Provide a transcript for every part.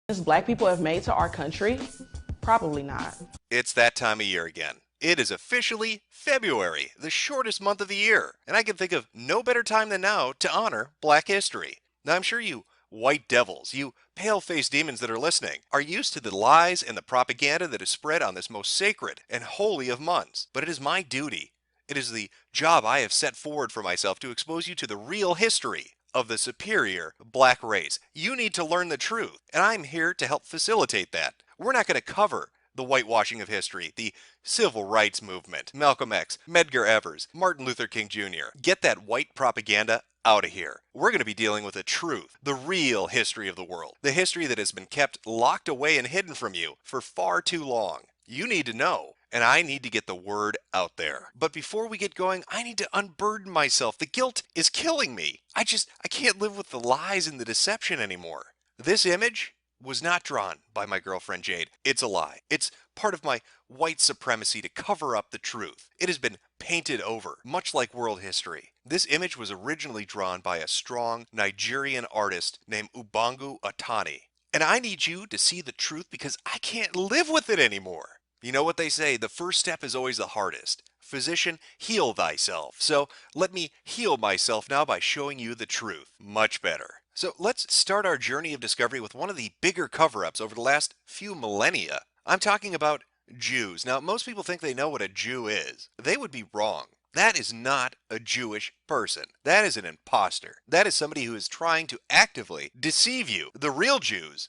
Black people have made to our country? Probably not. It's that time of year again. It is officially February, the shortest month of the year, and I can think of no better time than now to honor Black history. Now I'm sure you white devils, you pale-faced demons that are listening, are used to the lies and the propaganda that is spread on this most sacred and holy of months. But it is my duty, it is the job I have set forward for myself to expose you to the real history of the superior black race. You need to learn the truth, and I'm here to help facilitate that. We're not going to cover the whitewashing of history, the civil rights movement, Malcolm X, Medgar Evers, Martin Luther King Jr. Get that white propaganda out of here. We're going to be dealing with the truth, the real history of the world, the history that has been kept locked away and hidden from you for far too long. You need to know, and I need to get the word out there. But before we get going, I need to unburden myself. The guilt is killing me. I can't live with the lies and the deception anymore. This image was not drawn by my girlfriend Jade. It's a lie. It's part of my white supremacy to cover up the truth. It has been painted over, much like world history. This image was originally drawn by a strong Nigerian artist named Ubangu Atani. And I need you to see the truth because I can't live with it anymore. You know what they say, the first step is always the hardest. Physician, heal thyself. So let me heal myself now by showing you the truth. Much better. So let's start our journey of discovery with one of the bigger cover-ups over the last few millennia. I'm talking about Jews. Now, most people think they know what a Jew is. They would be wrong. That is not a Jewish person. That is an imposter. That is somebody who is trying to actively deceive you. The real Jews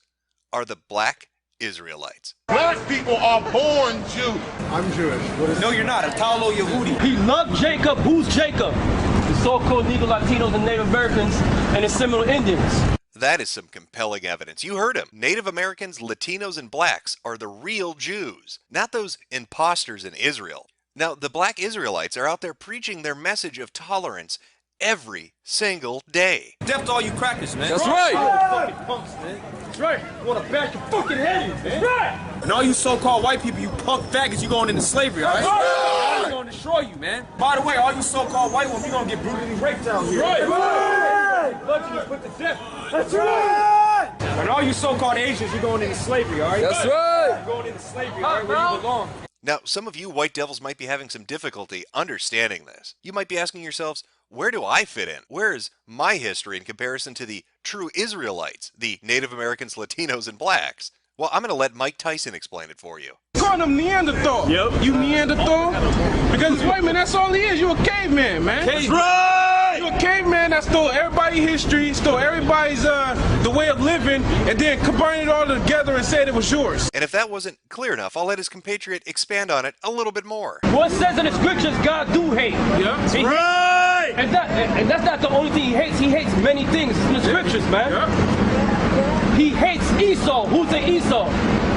are the black Israelites. Black people are born Jews. I'm Jewish. No, you're not. Italo Yehudi. He loved Jacob. Who's Jacob? The so-called Negro Latinos and Native Americans and the Seminole Indians. That is some compelling evidence. You heard him. Native Americans, Latinos, and blacks are the real Jews, not those imposters in Israel. Now, the black Israelites are out there preaching their message of tolerance every single day. Death to all you crackers, man. That's right. Fucking punks, man. That's right. You want to bash your fucking head in, man. That's right. And all you so-called white people, you punk faggots, you going into slavery, all right? That's right. We're going to destroy you, man. By the way, all you so-called white ones, you're going to get brutally raped down here. That's right. Let you put to death. That's right. And all you so-called Asians, you're going into slavery, all right? That's right. You're going into slavery, all right, where you belong. Now, some of you white devils might be having some difficulty understanding this. You might be asking yourselves, where do I fit in? Where is my history in comparison to the true Israelites, the Native Americans, Latinos, and blacks? Well, I'm going to let Mike Tyson explain it for you. Calling him Neanderthal. Yep. You Neanderthal? Because, wait a minute, that's all he is. You a caveman, man. That's right. You a caveman that stole everybody's history, stole everybody's the way of living, and then combined it all together and said it was yours. And if that wasn't clear enough, I'll let his compatriot expand on it a little bit more. What says in the scriptures, God do hate. Yeah, that's right. And that's not the only thing he hates. He hates many things in the scriptures, man. Yeah. He hates Esau. Who's the Esau?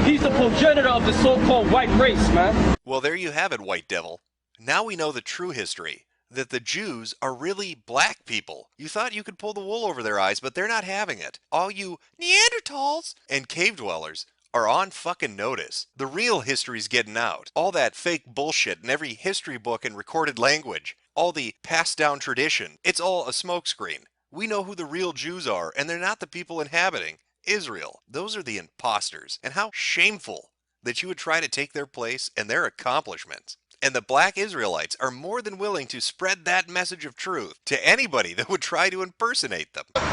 He's the progenitor of the so-called white race, man. Well, there you have it, white devil. Now we know the true history, that the Jews are really black people. You thought you could pull the wool over their eyes, but they're not having it. All you Neanderthals and cave dwellers are on fucking notice. The real history's getting out. All that fake bullshit in every history book and recorded language. All the passed down tradition. It's all a smokescreen. We know who the real Jews are, and they're not the people inhabiting Israel. Those are the imposters. And how shameful that you would try to take their place and their accomplishments. And the black Israelites are more than willing to spread that message of truth to anybody that would try to impersonate them. 6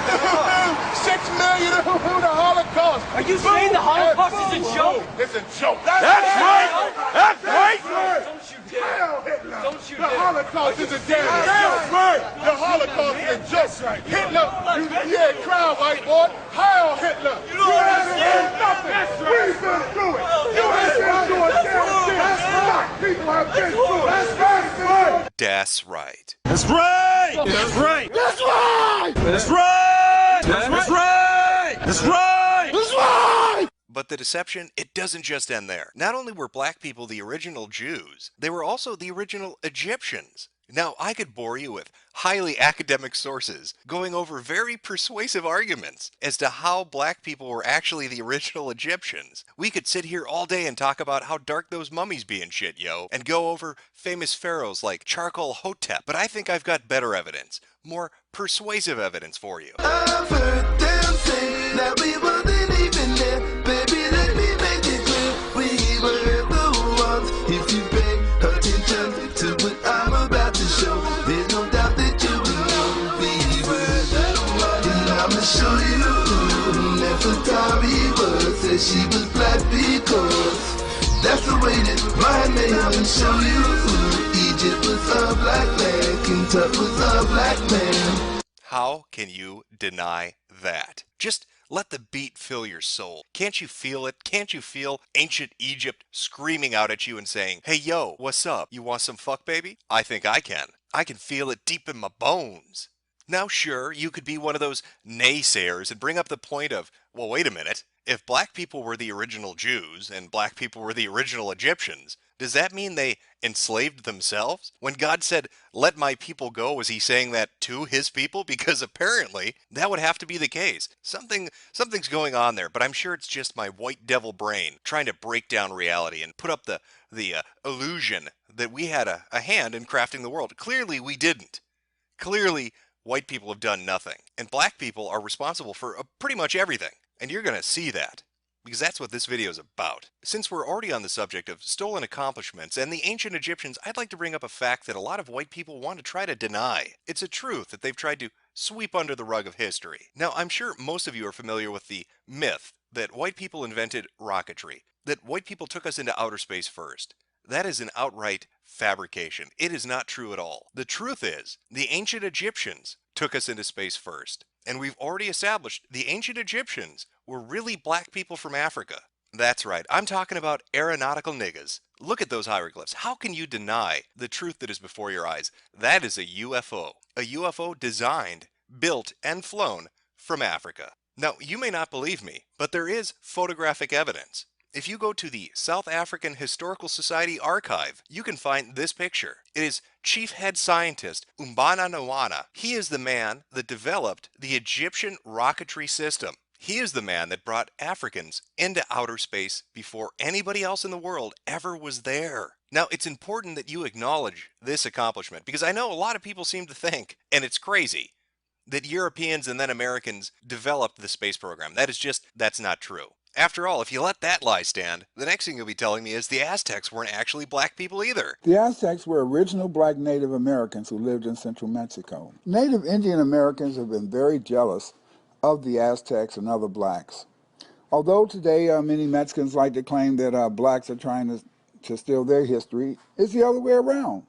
million who the Holocaust. Are you saying the Holocaust is a joke? It's a joke. That's right. That's right. Don't you dare. Don't you dare. The Holocaust is a damn joke. The Holocaust is a joke. Hitler, you ain't crying, white boy. Heil Hitler. You ain't doing nothing. We been through it. You ain't been through a damn thing. Black people have been through it. That's right. That's right. That's right. That's right. That's right. That's right. That's right. That's right. That's right. But the deception, it doesn't just end there. Not only were black people the original Jews, they were also the original Egyptians. Now, I could bore you with highly academic sources going over very persuasive arguments as to how black people were actually the original Egyptians. We could sit here all day and talk about how dark those mummies be and shit, yo, and go over famous pharaohs like Charcoal Hotep. But I think I've got better evidence, more persuasive evidence for you. I've heard them say that we wasn't even there. Nefertari was, said she was black because that's the way that my name will show you. Egypt was a black land, King Tut was a black man. How can you deny that? Just let the beat fill your soul. Can't you feel it? Can't you feel ancient Egypt screaming out at you and saying, hey yo, what's up? You want some fuck, baby? I think I can. I can feel it deep in my bones. Now sure, you could be one of those naysayers and bring up the point of, well wait a minute, if black people were the original Jews and black people were the original Egyptians, does that mean they enslaved themselves? When God said, let my people go, was he saying that to his people? Because apparently that would have to be the case. Something's going on there, but I'm sure it's just my white devil brain trying to break down reality and put up the illusion that we had a hand in crafting the world. Clearly we didn't. Clearly white people have done nothing, and black people are responsible for pretty much everything. And you're going to see that, because that's what this video is about. Since we're already on the subject of stolen accomplishments and the ancient Egyptians, I'd like to bring up a fact that a lot of white people want to try to deny. It's a truth that they've tried to sweep under the rug of history. Now, I'm sure most of you are familiar with the myth that white people invented rocketry, that white people took us into outer space first. That is an outright fabrication. It is not true at all. The truth is, the ancient Egyptians took us into space first. And we've already established the ancient Egyptians were really black people from Africa. That's right, I'm talking about aeronautical niggas. Look at those hieroglyphs. How can you deny the truth that is before your eyes? That is a UFO. A UFO designed, built, and flown from Africa. Now, you may not believe me, but there is photographic evidence. If you go to the South African Historical Society archive, you can find this picture. It is Chief Head Scientist Umbana Nwana. He is the man that developed the Egyptian rocketry system. He is the man that brought Africans into outer space before anybody else in the world ever was there. Now, it's important that you acknowledge this accomplishment, because I know a lot of people seem to think, and it's crazy, that Europeans and then Americans developed the space program. That's not true. After all, if you let that lie stand, the next thing you'll be telling me is the Aztecs weren't actually black people either. The Aztecs were original black Native Americans who lived in central Mexico. Native Indian Americans have been very jealous of the Aztecs and other blacks. Although today many Mexicans like to claim that blacks are trying to steal their history, it's the other way around.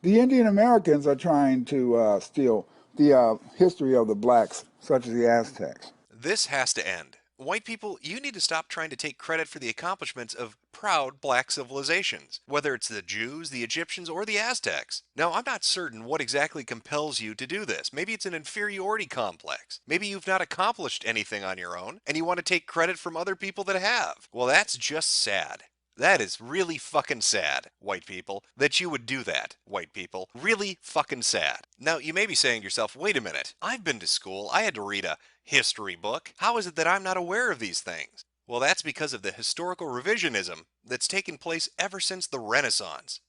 The Indian Americans are trying to steal the history of the blacks, such as the Aztecs. This has to end. White people, you need to stop trying to take credit for the accomplishments of proud black civilizations, whether it's the Jews, the Egyptians, or the Aztecs. Now, I'm not certain what exactly compels you to do this. Maybe it's an inferiority complex. Maybe you've not accomplished anything on your own, and you want to take credit from other people that have. Well, that's just sad. That is really fucking sad, white people, that you would do that, white people. Really fucking sad. Now, you may be saying to yourself, wait a minute, I've been to school, I had to read a history book. How is it that I'm not aware of these things? Well, that's because of the historical revisionism that's taken place ever since the Renaissance.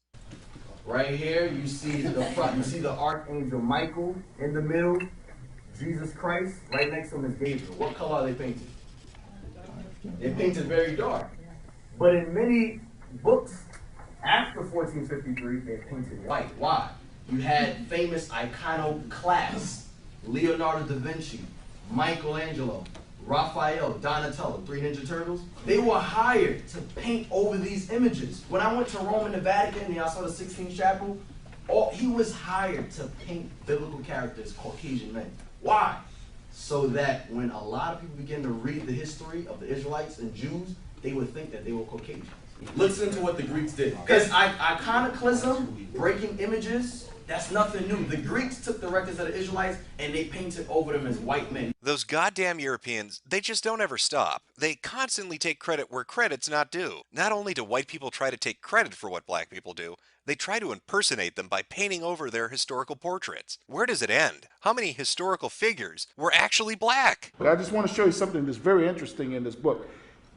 Right here, you see the front, you see the Archangel Michael in the middle, Jesus Christ, right next to him is Gabriel. What color are they painted? They're painted very dark. But in many books after 1453, they're painted white. Why? You had famous iconoclasts, Leonardo da Vinci, Michelangelo, Raphael, Donatello, 3 Ninja Turtles. They were hired to paint over these images. When I went to Rome and the Vatican, and y'all saw the 16th chapel, he was hired to paint biblical characters, Caucasian men. Why? So that when a lot of people begin to read the history of the Israelites and Jews, they would think that they were Caucasians. Listen to what the Greeks did. Because iconoclasm, breaking images, that's nothing new. The Greeks took the records of the Israelites and they painted over them as white men. Those goddamn Europeans, they just don't ever stop. They constantly take credit where credit's not due. Not only do white people try to take credit for what black people do, they try to impersonate them by painting over their historical portraits. Where does it end? How many historical figures were actually black? But I just want to show you something that's very interesting in this book.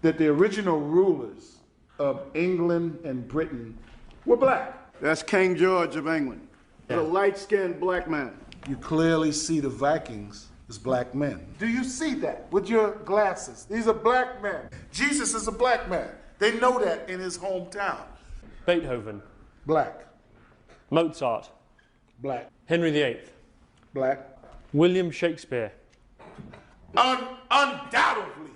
That the original rulers of England and Britain were black. That's King George of England, the light-skinned black man. You clearly see the Vikings as black men. Do you see that with your glasses? These are black men. Jesus is a black man. They know that in his hometown. Beethoven. Black. Mozart. Black. Henry VIII. Black. William Shakespeare. Undoubtedly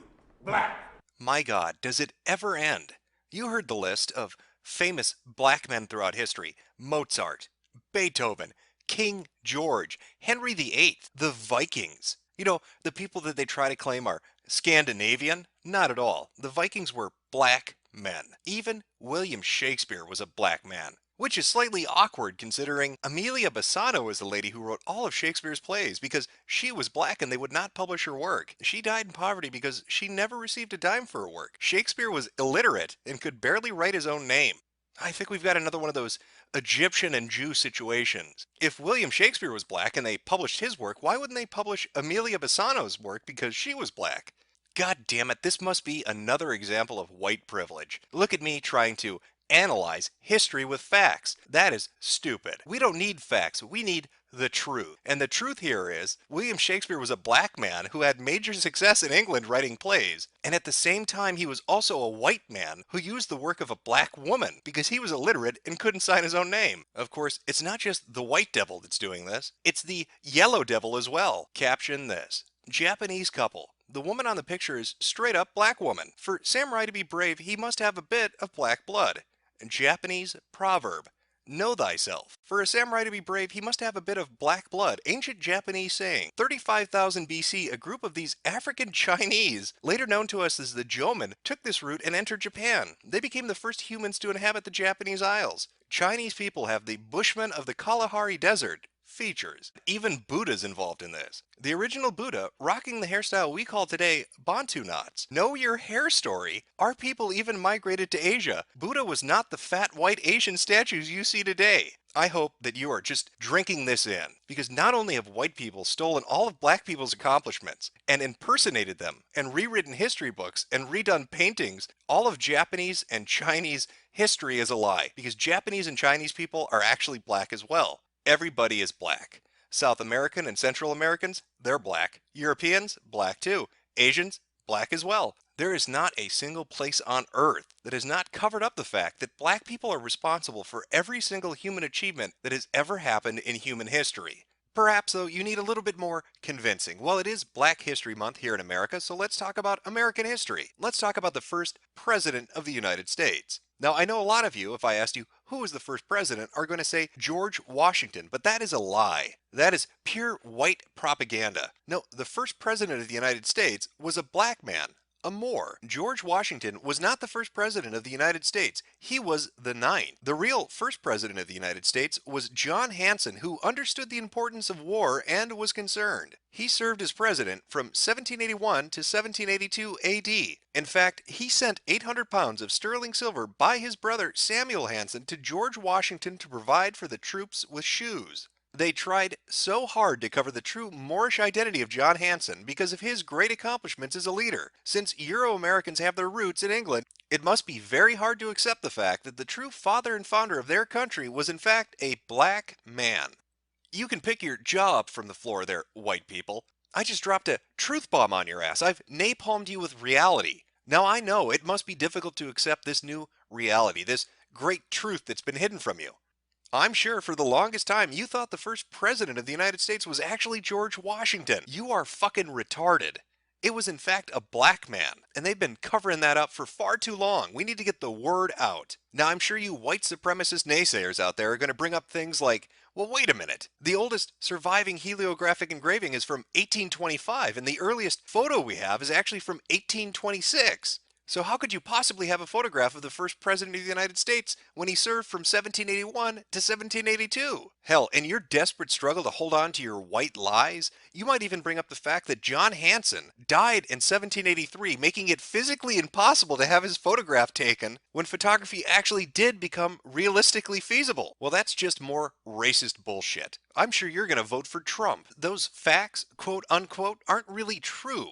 black. My God, does it ever end? You heard the list of famous black men throughout history: Mozart, Beethoven, King George, Henry VIII, the Vikings. You know, the people that they try to claim are Scandinavian? Not at all. The Vikings were black men. Even William Shakespeare was a black man. Which is slightly awkward considering Amelia Bassano is the lady who wrote all of Shakespeare's plays because she was black and they would not publish her work. She died in poverty because she never received a dime for her work. Shakespeare was illiterate and could barely write his own name. I think we've got another one of those Egyptian and Jew situations. If William Shakespeare was black and they published his work, why wouldn't they publish Amelia Bassano's work because she was black? God damn it, this must be another example of white privilege. Look at me trying to analyze history with facts. That is stupid. We don't need facts, we need the truth. And the truth here is, William Shakespeare was a black man who had major success in England writing plays, and at the same time he was also a white man who used the work of a black woman because he was illiterate and couldn't sign his own name. Of course, it's not just the white devil that's doing this, it's the yellow devil as well. Caption this: Japanese couple. The woman on the picture is straight up black woman. For samurai to be brave, he must have a bit of black blood. Japanese proverb: know thyself. For a samurai to be brave, he must have a bit of black blood. Ancient Japanese saying. 35,000 BC, a group of these African Chinese, later known to us as the Jomon, took this route and entered Japan. They became the first humans to inhabit the Japanese Isles. Chinese people have the Bushmen of the Kalahari Desert features. Even Buddha's involved in this. The original Buddha rocking the hairstyle we call today Bantu knots. Know your hair story. Our people even migrated to Asia. Buddha was not the fat white Asian statues you see today. I hope that you are just drinking this in, because not only have white people stolen all of black people's accomplishments and impersonated them and rewritten history books and redone paintings, all of Japanese and Chinese history is a lie, because Japanese and Chinese people are actually black as well. Everybody is black. South American and Central Americans, they're black. Europeans, black too. Asians, black as well. There is not a single place on earth that has not covered up the fact that black people are responsible for every single human achievement that has ever happened in human history. Perhaps, though, you need a little bit more convincing. Well, it is Black History Month here in America, so let's talk about American history. Let's talk about the first president of the United States. Now, I know a lot of you, if I asked you who was the first president, are going to say George Washington, but that is a lie. That is pure white propaganda. No, the first president of the United States was a black man. A Moor. George Washington was not the first president of the United States. He was the 9th. The real first president of the United States was John Hanson, who understood the importance of war and was concerned. He served as president from 1781 to 1782 AD. In fact, he sent 800 pounds of sterling silver by his brother Samuel Hanson to George Washington to provide for the troops with shoes. They tried so hard to cover the true Moorish identity of John Hanson because of his great accomplishments as a leader. Since Euro-Americans have their roots in England, it must be very hard to accept the fact that the true father and founder of their country was in fact a black man. You can pick your jaw up from the floor there, white people. I just dropped a truth bomb on your ass. I've napalmed you with reality. Now I know it must be difficult to accept this new reality, this great truth that's been hidden from you. I'm sure for the longest time you thought the first president of the United States was actually George Washington. You are fucking retarded. It was in fact a black man, and they've been covering that up for far too long. We need to get the word out. Now I'm sure you white supremacist naysayers out there are going to bring up things like, well, wait a minute. The oldest surviving heliographic engraving is from 1825, and the earliest photo we have is actually from 1826. So how could you possibly have a photograph of the first president of the United States when he served from 1781 to 1782? Hell, in your desperate struggle to hold on to your white lies, you might even bring up the fact that John Hanson died in 1783, making it physically impossible to have his photograph taken when photography actually did become realistically feasible. Well, that's just more racist bullshit. I'm sure you're going to vote for Trump. Those facts, quote unquote, aren't really true.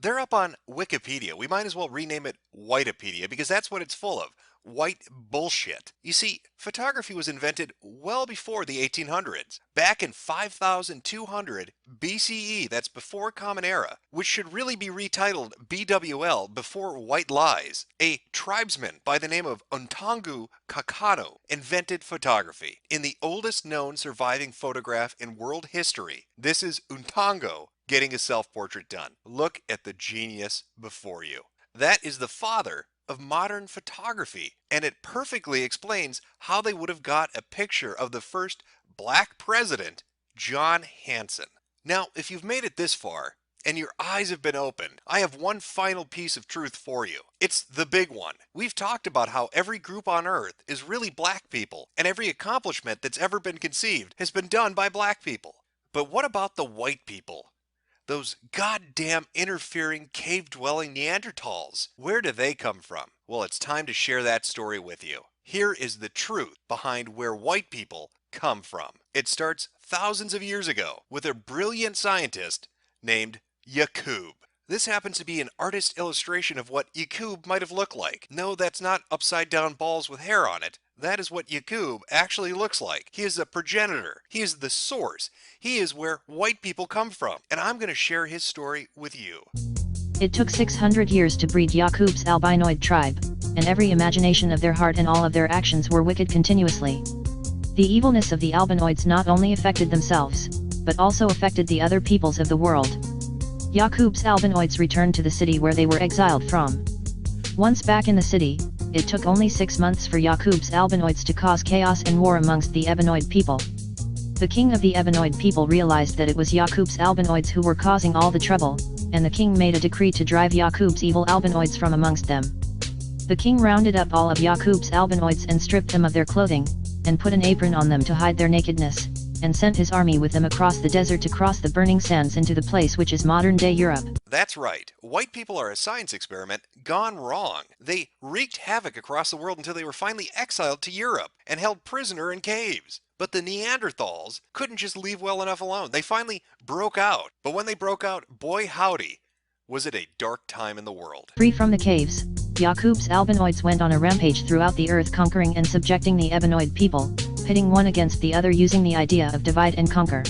They're up on Wikipedia. We might as well rename it Whitepedia because that's what it's full of. White bullshit. You see, photography was invented well before the 1800s. Back in 5200 BCE, that's before Common Era, which should really be retitled BWL, Before White Lies. A tribesman by the name of Untangu Kakano invented photography in the oldest known surviving photograph in world history. This is Untango getting a self-portrait done. Look at the genius before you. That is the father of modern photography, and it perfectly explains how they would have got a picture of the first black president, John Hanson. Now, if you've made it this far, and your eyes have been opened, I have one final piece of truth for you. It's the big one. We've talked about how every group on Earth is really black people, and every accomplishment that's ever been conceived has been done by black people. But what about the white people? Those goddamn interfering cave-dwelling Neanderthals. Where do they come from? Well, it's time to share that story with you. Here is the truth behind where white people come from. It starts thousands of years ago with a brilliant scientist named Yakub. This happens to be an artist illustration of what Yakub might have looked like. No, that's not upside down balls with hair on it. That is what Yakub actually looks like. He is a progenitor. He is the source. He is where white people come from. And I'm going to share his story with you. It took 600 years to breed Yakub's albinoid tribe, and every imagination of their heart and all of their actions were wicked continuously. The evilness of the albinoids not only affected themselves, but also affected the other peoples of the world. Yakub's albinoids returned to the city where they were exiled from. Once back in the city, it took only 6 months for Yakub's albinoids to cause chaos and war amongst the Ebenoid people. The king of the Ebenoid people realized that it was Yakub's albinoids who were causing all the trouble, and the king made a decree to drive Yakub's evil albinoids from amongst them. The king rounded up all of Yakub's albinoids and stripped them of their clothing, and put an apron on them to hide their nakedness, and sent his army with them across the desert to cross the burning sands into the place which is modern-day Europe. That's right. White people are a science experiment gone wrong. They wreaked havoc across the world until they were finally exiled to Europe and held prisoner in caves. But the Neanderthals couldn't just leave well enough alone. They finally broke out. But when they broke out, boy howdy, was it a dark time in the world. Free from the caves, Yakub's albinoids went on a rampage throughout the earth, conquering and subjecting the Ebenoid people, pitting one against the other using the idea of divide and conquer.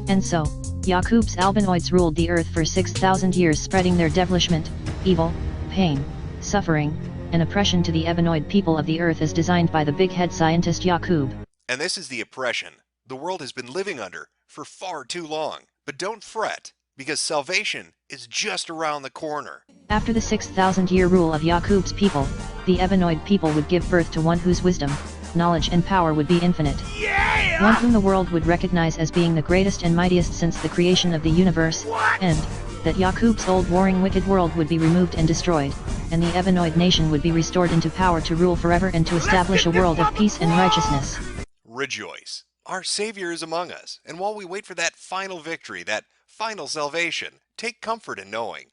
And so, Yakub's albinoids ruled the earth for 6,000 years, spreading their devilishment, evil, pain, suffering, and oppression to the Ebenoid people of the earth as designed by the big head scientist Yakub. And this is the oppression the world has been living under for far too long. But don't fret, because salvation is just around the corner. After the 6,000-year rule of Yakub's people, the Ebenoid people would give birth to one whose wisdom, knowledge and power would be infinite. Yeah! One whom the world would recognize as being the greatest and mightiest since the creation of the universe, and that Yakub's old warring wicked world would be removed and destroyed, and the Ebenoid nation would be restored into power to rule forever and to establish a world of peace and righteousness. Rejoice. Our Savior is among us, and while we wait for that final victory, that final salvation, take comfort in knowing